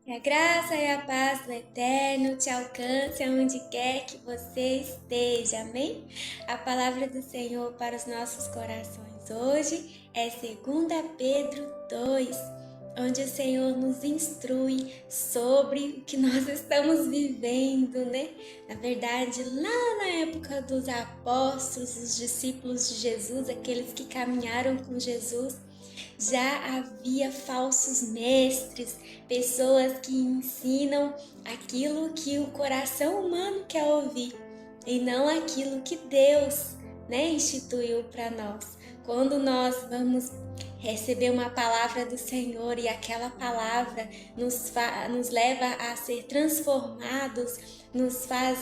Que a graça e a paz do Eterno te alcance aonde quer que você esteja, amém? A palavra do Senhor para os nossos corações hoje é 2 Pedro 2, onde o Senhor nos instrui sobre o que nós estamos vivendo, né? Na verdade, lá na época dos apóstolos, os discípulos de Jesus, aqueles que caminharam com Jesus, já havia falsos mestres, pessoas que ensinam aquilo que o coração humano quer ouvir e não aquilo que Deus, instituiu para nós. Quando nós vamos receber uma palavra do Senhor e aquela palavra nos leva a ser transformados, nos faz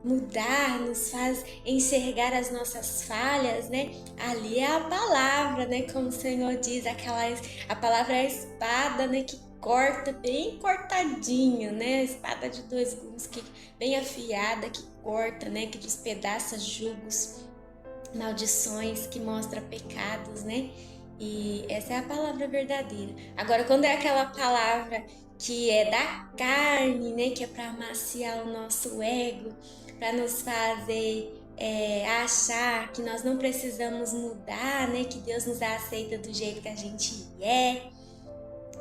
mudar, nos faz enxergar as nossas falhas, né? Ali é a palavra, né? Como o Senhor diz, a palavra é a espada, né? Que corta bem cortadinho, né? A espada de dois gumes, bem afiada, que corta, né? Que despedaça julgos, maldições, que mostra pecados, né? E essa é a palavra verdadeira. Agora, quando é aquela palavra que é da carne, né? Que é para amaciar o nosso ego, para nos fazer achar que nós não precisamos mudar, né? Que Deus nos aceita do jeito que a gente é,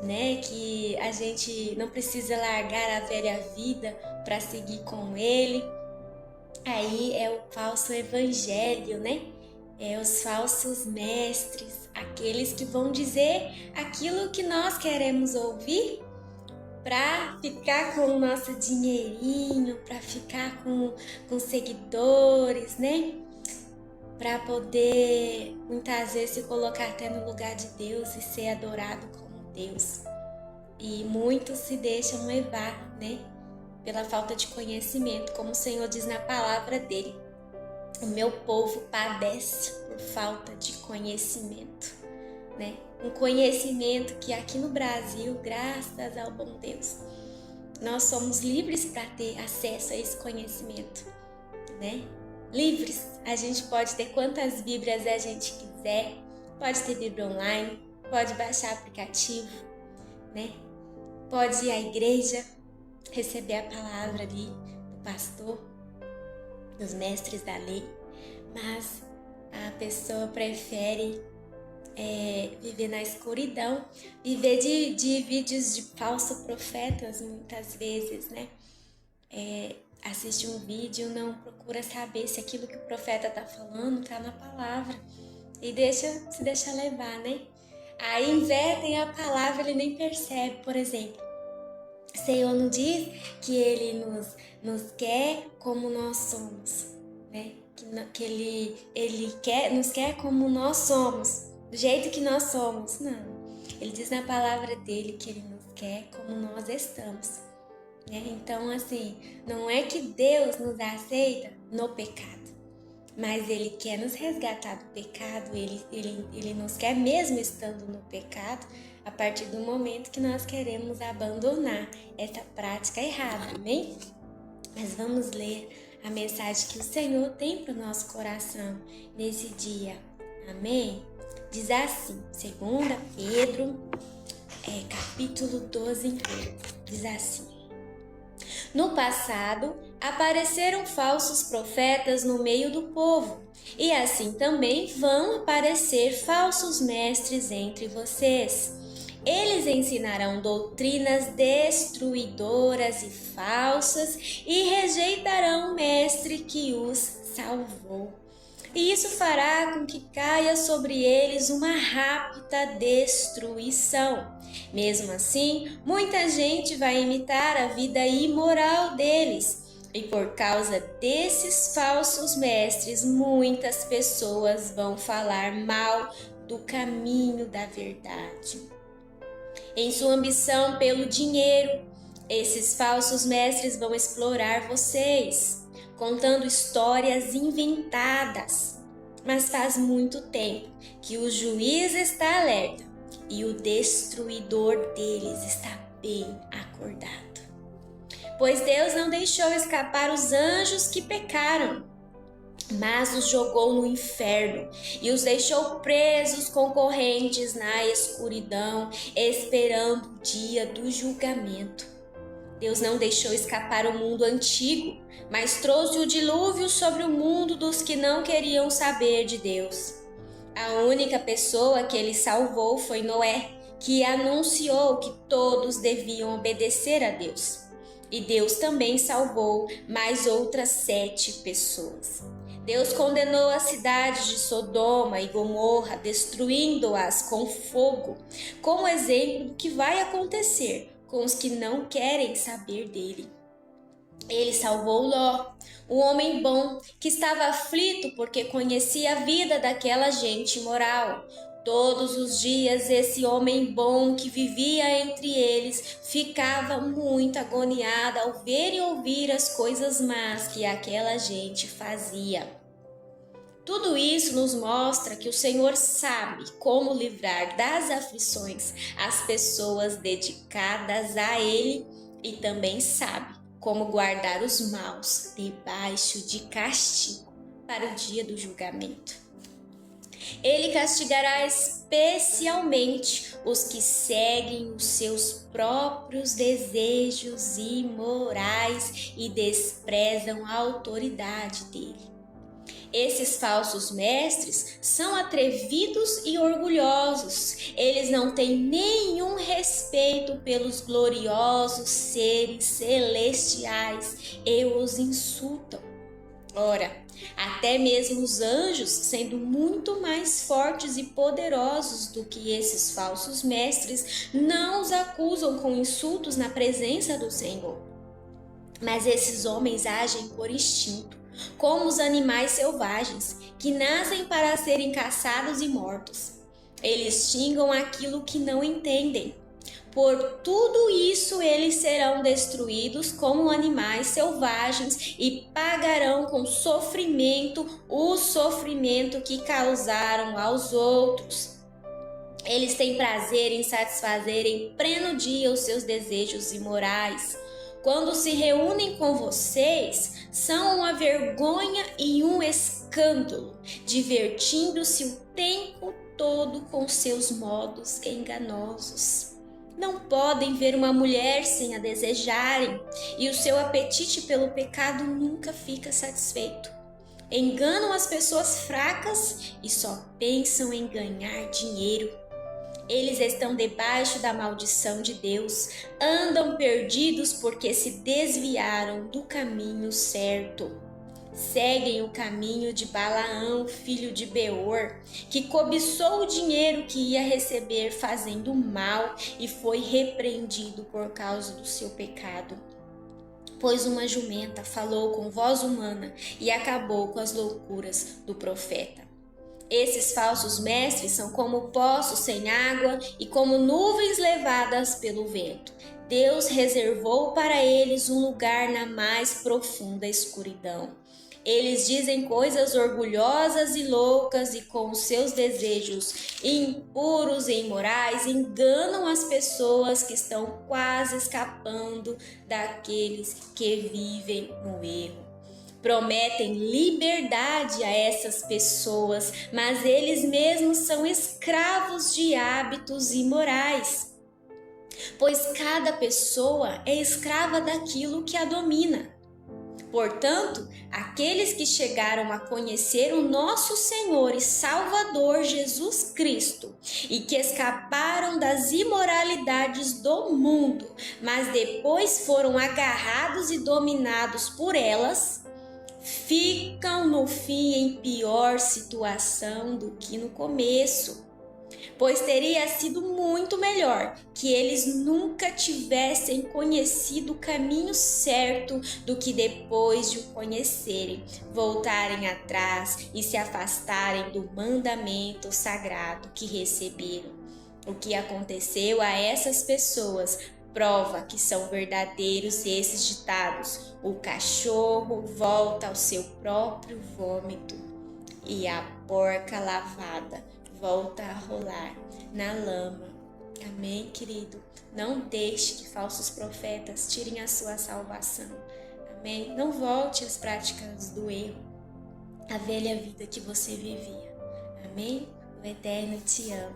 né? Que a gente não precisa largar a velha vida para seguir com Ele. Aí é o falso evangelho, né? Os falsos mestres, aqueles que vão dizer aquilo que nós queremos ouvir para ficar com o nosso dinheirinho, para ficar com seguidores, né? Para poder muitas vezes se colocar até no lugar de Deus e ser adorado como Deus. E muitos se deixam levar, né? Pela falta de conhecimento, como o Senhor diz na palavra dele. O meu povo padece por falta de conhecimento, né? Um conhecimento que aqui no Brasil, graças ao bom Deus, nós somos livres para ter acesso a esse conhecimento, né? Livres, a gente pode ter quantas Bíblias a gente quiser, pode ter Bíblia online, pode baixar aplicativo, né? Pode ir à igreja, receber a palavra ali do pastor, dos mestres da lei, mas a pessoa prefere viver na escuridão, viver de vídeos de falsos profetas muitas vezes, né? Assiste um vídeo, não procura saber se aquilo que o profeta está falando está na palavra e se deixa levar, né? Aí invertem a palavra, ele nem percebe, por exemplo. O Senhor não diz que Ele nos quer como nós somos, né? Que Ele nos quer como nós somos, do jeito que nós somos. Não. Ele diz na palavra dele que Ele nos quer como nós estamos, né? Então, assim, não é que Deus nos aceita no pecado, mas Ele quer nos resgatar do pecado, Ele nos quer mesmo estando no pecado, a partir do momento que nós queremos abandonar essa prática errada, amém? Mas vamos ler a mensagem que o Senhor tem para o nosso coração nesse dia, amém? Diz assim, 2 Pedro, capítulo 12 inteiro, diz assim: No passado, apareceram falsos profetas no meio do povo, e assim também vão aparecer falsos mestres entre vocês. Eles ensinarão doutrinas destruidoras e falsas e rejeitarão o mestre que os salvou. E isso fará com que caia sobre eles uma rápida destruição. Mesmo assim, muita gente vai imitar a vida imoral deles. E por causa desses falsos mestres, muitas pessoas vão falar mal do caminho da verdade. Em sua ambição pelo dinheiro, esses falsos mestres vão explorar vocês, contando histórias inventadas. Mas faz muito tempo que o juiz está alerta e o destruidor deles está bem acordado. Pois Deus não deixou escapar os anjos que pecaram. mas os jogou no inferno e os deixou presos com correntes na escuridão, esperando o dia do julgamento. Deus não deixou escapar o mundo antigo, mas trouxe o dilúvio sobre o mundo dos que não queriam saber de Deus. A única pessoa que ele salvou foi Noé, que anunciou que todos deviam obedecer a Deus. E Deus também salvou mais outras 7 pessoas. Deus condenou a cidade de Sodoma e Gomorra, destruindo-as com fogo, como exemplo do que vai acontecer com os que não querem saber dele. Ele salvou Ló, o homem bom, que estava aflito porque conhecia a vida daquela gente imoral. Todos os dias esse homem bom que vivia entre eles ficava muito agoniado ao ver e ouvir as coisas más que aquela gente fazia. Tudo isso nos mostra que o Senhor sabe como livrar das aflições as pessoas dedicadas a Ele e também sabe como guardar os maus debaixo de castigo para o dia do julgamento. Ele castigará especialmente os que seguem os seus próprios desejos imorais e desprezam a autoridade dele. Esses falsos mestres são atrevidos e orgulhosos. Eles não têm nenhum respeito pelos gloriosos seres celestiais e os insultam. Ora, até mesmo os anjos, sendo muito mais fortes e poderosos do que esses falsos mestres, não os acusam com insultos na presença do Senhor. Mas esses homens agem por instinto, como os animais selvagens, que nascem para serem caçados e mortos. Eles xingam aquilo que não entendem. Por tudo isso eles serão destruídos como animais selvagens e pagarão com sofrimento o sofrimento que causaram aos outros. Eles têm prazer em satisfazer em pleno dia os seus desejos imorais. Quando se reúnem com vocês, são uma vergonha e um escândalo, divertindo-se o tempo todo com seus modos enganosos. Não podem ver uma mulher sem a desejarem, e o seu apetite pelo pecado nunca fica satisfeito. Enganam as pessoas fracas e só pensam em ganhar dinheiro. Eles estão debaixo da maldição de Deus, andam perdidos porque se desviaram do caminho certo. Seguem o caminho de Balaão, filho de Beor, que cobiçou o dinheiro que ia receber fazendo mal e foi repreendido por causa do seu pecado. Pois uma jumenta falou com voz humana e acabou com as loucuras do profeta. Esses falsos mestres são como poços sem água e como nuvens levadas pelo vento. Deus reservou para eles um lugar na mais profunda escuridão. Eles dizem coisas orgulhosas e loucas e com os seus desejos impuros e imorais enganam as pessoas que estão quase escapando daqueles que vivem no erro. Prometem liberdade a essas pessoas, mas eles mesmos são escravos de hábitos imorais. Pois cada pessoa é escrava daquilo que a domina. Portanto, aqueles que chegaram a conhecer o nosso Senhor e Salvador Jesus Cristo e que escaparam das imoralidades do mundo, mas depois foram agarrados e dominados por elas, ficam no fim em pior situação do que no começo. Pois teria sido muito melhor que eles nunca tivessem conhecido o caminho certo do que depois de o conhecerem, voltarem atrás e se afastarem do mandamento sagrado que receberam. O que aconteceu a essas pessoas prova que são verdadeiros esses ditados: o cachorro volta ao seu próprio vômito e a porca lavada volta a rolar na lama. Amém, querido? Não deixe que falsos profetas tirem a sua salvação. Amém? Não volte às práticas do erro. a velha vida que você vivia. Amém? O Eterno te ama.